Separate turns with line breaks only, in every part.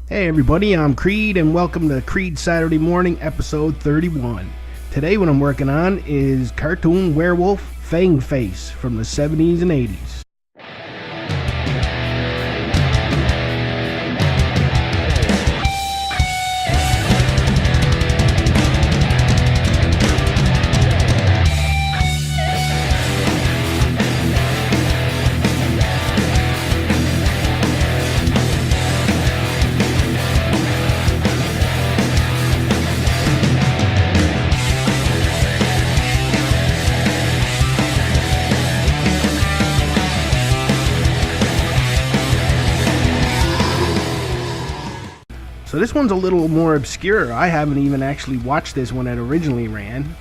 Hey everybody, I'm Creed and welcome to Creed Saturday Morning episode 31. Today what I'm working on is cartoon werewolf Fangface from the 70s and 80s. So this one's a little more obscure. I haven't even actually watched this when it originally ran.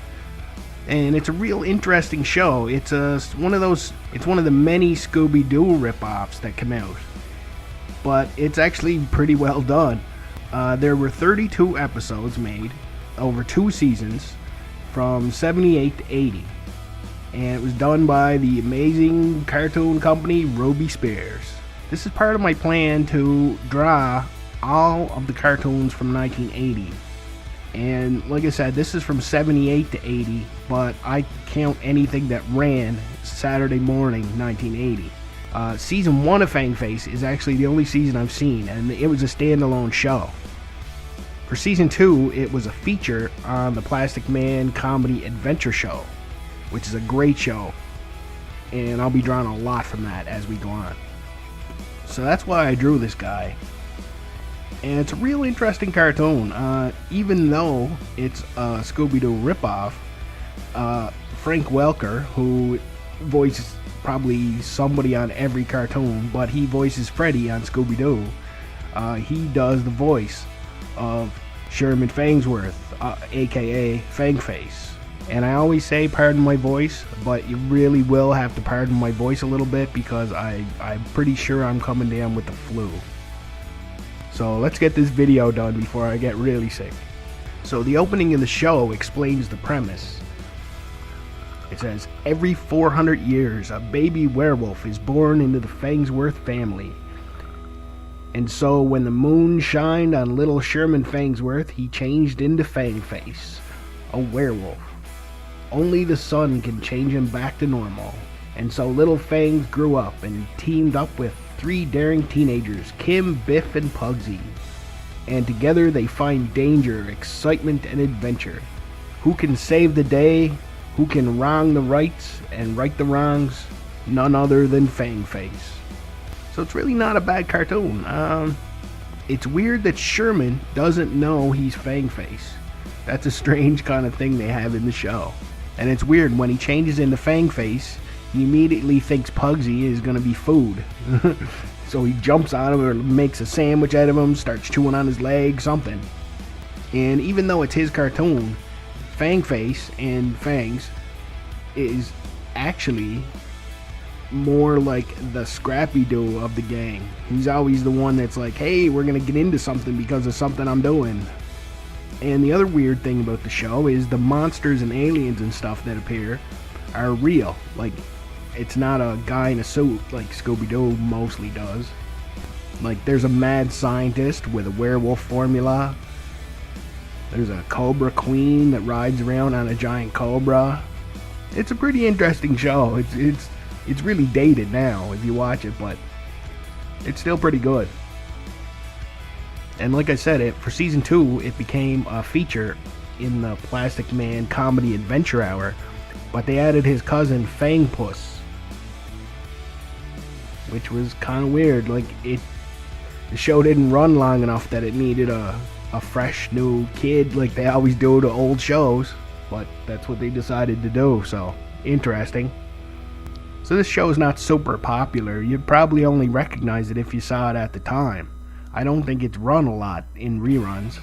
And it's a real interesting show. It's one of the many Scooby-Doo ripoffs that come out. But it's actually pretty well done. There were 32 episodes made over 2 seasons from 78 to 80. And it was done by the amazing cartoon company Ruby Spears. This is part of my plan to draw all of the cartoons from 1980, and like I said, this is from 78 to 80, but I count anything that ran Saturday morning 1980. Season 1 of Fangface is actually the only season I've seen, and it was a standalone show. For season 2, it was a feature on the Plastic Man Comedy Adventure Show, which is a great show, and I'll be drawing a lot from that as we go on. So that's why I drew this guy. And it's a real interesting cartoon. Even though it's a Scooby-Doo ripoff, Frank Welker, who voices probably somebody on every cartoon, but he voices Freddy on Scooby-Doo, he does the voice of Sherman Fangsworth, aka Fangface. And I always say pardon my voice, but you really will have to pardon my voice a little bit because I'm pretty sure I'm coming down with the flu. So let's get this video done before I get really sick. So the opening of the show explains the premise. It says, every 400 years a baby werewolf is born into the Fangsworth family. And so when the moon shined on little Sherman Fangsworth, he changed into Fangface, a werewolf. Only the sun can change him back to normal. And so little Fangs grew up and teamed up with 3 daring teenagers, Kim, Biff, and Pugsy. And together they find danger, excitement, and adventure. Who can save the day? Who can wrong the rights and right the wrongs? None other than Fangface. So it's really not a bad cartoon. It's weird that Sherman doesn't know he's Fangface. That's a strange kind of thing they have in the show. And it's weird, when he changes into Fangface, he immediately thinks Pugsy is going to be food. So he jumps on him or makes a sandwich out of him, starts chewing on his leg, something. And even though it's his cartoon, Fangface and Fangs is actually more like the Scrappy-Doo of the gang. He's always the one that's like, hey, we're going to get into something because of something I'm doing. And the other weird thing about the show is the monsters and aliens and stuff that appear are real. Like, it's not a guy in a suit like Scooby-Doo mostly does. Like, there's a mad scientist with a werewolf formula. There's a cobra queen that rides around on a giant cobra. It's a pretty interesting show. It's really dated now if you watch it, but it's still pretty good. And like I said, for season 2, it became a feature in the Plastic Man Comedy Adventure Hour, but they added his cousin Fangpuss, which was kind of weird. Like, the show didn't run long enough that it needed a fresh new kid like they always do to old shows, but that's what they decided to do. So interesting. So this show is not super popular. You'd probably only recognize it if you saw it at the time. I don't think it's run a lot in reruns,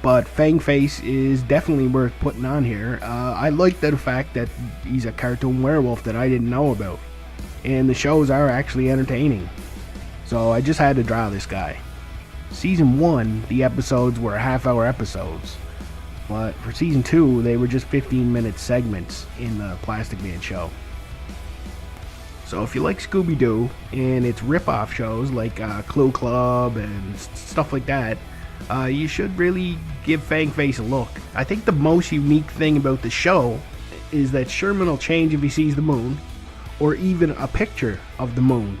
but Fangface is definitely worth putting on here. I like the fact that he's a cartoon werewolf that I didn't know about, and the shows are actually entertaining. So I just had to draw this guy. Season 1, the episodes were half-hour episodes, but for season 2, they were just 15-minute segments in the Plastic Man show. So if you like Scooby-Doo and its rip-off shows like Clue Club and stuff like that, you should really give Fangface a look. I think the most unique thing about the show is that Sherman will change if he sees the moon, or even a picture of the moon.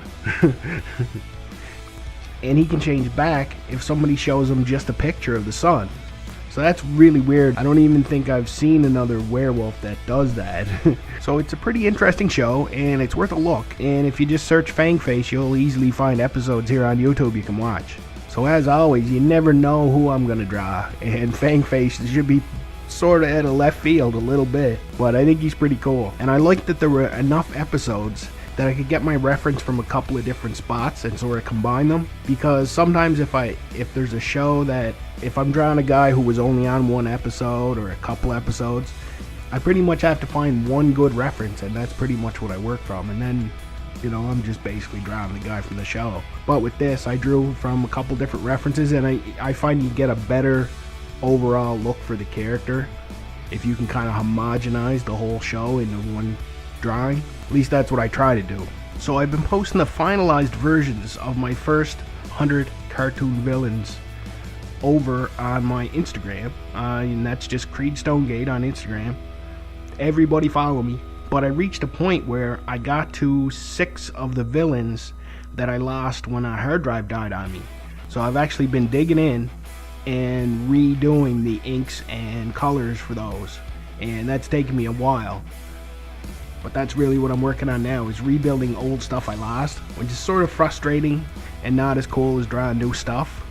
And he can change back if somebody shows him just a picture of the sun. So that's really weird. I don't even think I've seen another werewolf that does that. So it's a pretty interesting show, and it's worth a look. And if you just search Fangface, you'll easily find episodes here on YouTube you can watch. So as always, you never know who I'm going to draw. And Fangface should be sort of at a left field a little bit. But I think he's pretty cool. And I like that there were enough episodes that I could get my reference from a couple of different spots and sort of combine them. Because sometimes if there's a show that, if I'm drawing a guy who was only on one episode or a couple episodes, I pretty much have to find one good reference, and that's pretty much what I work from. And then, you know, I'm just basically drawing the guy from the show. But with this, I drew from a couple different references, and I find you get a better overall look for the character if you can kind of homogenize the whole show into one drawing. At least that's what I try to do. So I've been posting the finalized versions of my first 100 cartoon villains over on my Instagram, and that's just Creed Stonegate on Instagram. Everybody follow me. But I reached a point where I got to 6 of the villains that I lost when a hard drive died on me. So I've actually been digging in and redoing the inks and colors for those, and that's taken me a while. But that's really what I'm working on now, is rebuilding old stuff I lost, which is sort of frustrating and not as cool as drawing new stuff.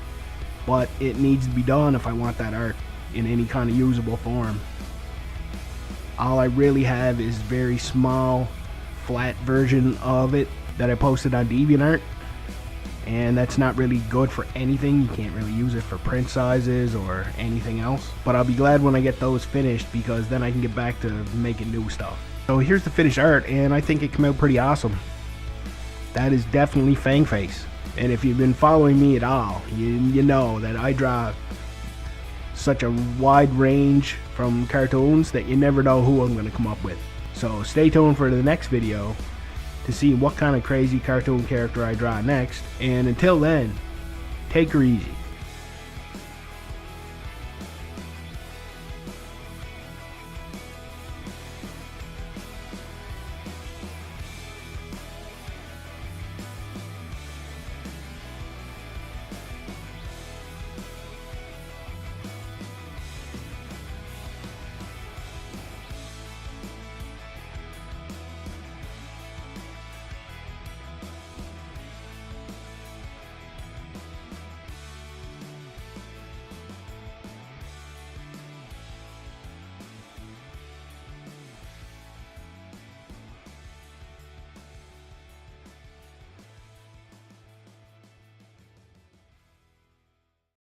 But it needs to be done if I want that art in any kind of usable form. All I really have is very small, flat version of it that I posted on DeviantArt. And that's not really good for anything. You can't really use it for print sizes or anything else. But I'll be glad when I get those finished, because then I can get back to making new stuff. So here's the finished art, and I think it came out pretty awesome. That is definitely Fangface. And if you've been following me at all, you know that I draw such a wide range from cartoons that you never know who I'm going to come up with. So stay tuned for the next video to see what kind of crazy cartoon character I draw next. And until then, take her easy.